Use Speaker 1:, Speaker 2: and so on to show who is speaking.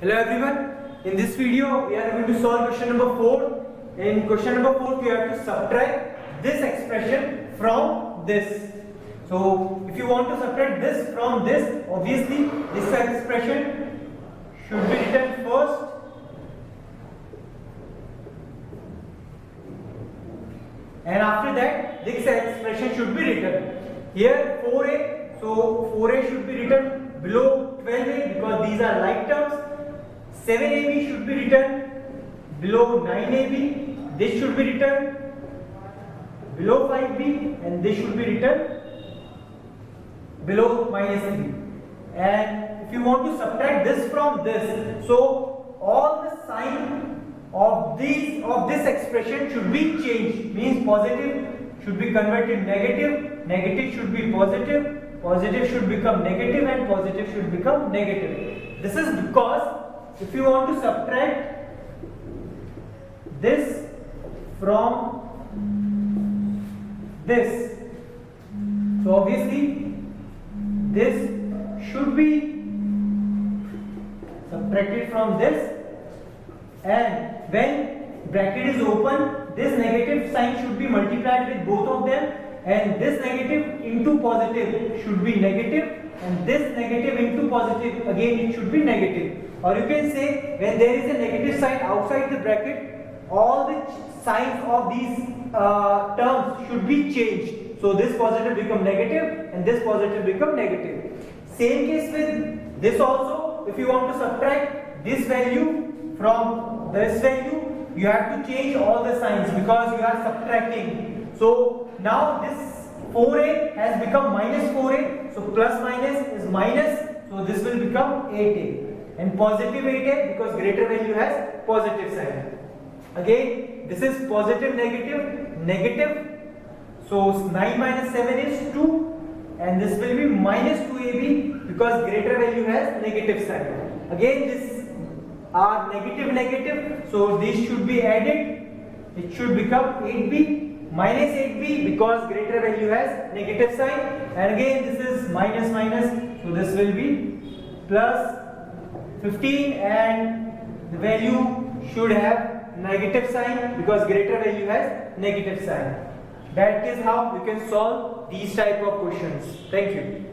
Speaker 1: Hello everyone, in this video we are going to solve question number 4. In question number 4 you have to subtract this expression from this. So if you want to subtract this from this, obviously this expression should be written first and after that this expression should be written. Here 4a, so 4a should be written below 12a because these are like terms. 7ab should be written below 9ab, this should be written below 5b and this should be written below minus 3. And if you want to subtract this from this, so all the sign of this expression should be changed, means positive should be converted negative, negative should be positive, positive should become negative and positive should become negative. This is because if you want to subtract this from this, so obviously this should be subtracted from this, and when bracket is open, this negative sign should be multiplied with both of them, and this negative into positive should be negative, and this negative into positive again it should be negative. Or you can say when there is a negative sign outside the bracket, all the signs of these terms should be changed. So this positive become negative and this positive become negative. Same case with this also. If you want to subtract this value from this value, you have to change all the signs because you are subtracting. So now this 4a has become minus 4a. So plus minus is minus. So this will become 8a. And positive 8a because greater value has positive sign. Again, this is positive, negative, negative. So 9 minus 7 is 2. And this will be minus 2ab because greater value has negative sign. Again, this are negative, negative. So this should be added. It should become 8b minus 8b because greater value has negative sign. And again, this is minus, minus. So this will be plus 15 and the value should have negative sign because greater value has negative sign. That is how you can solve these type of questions. Thank you.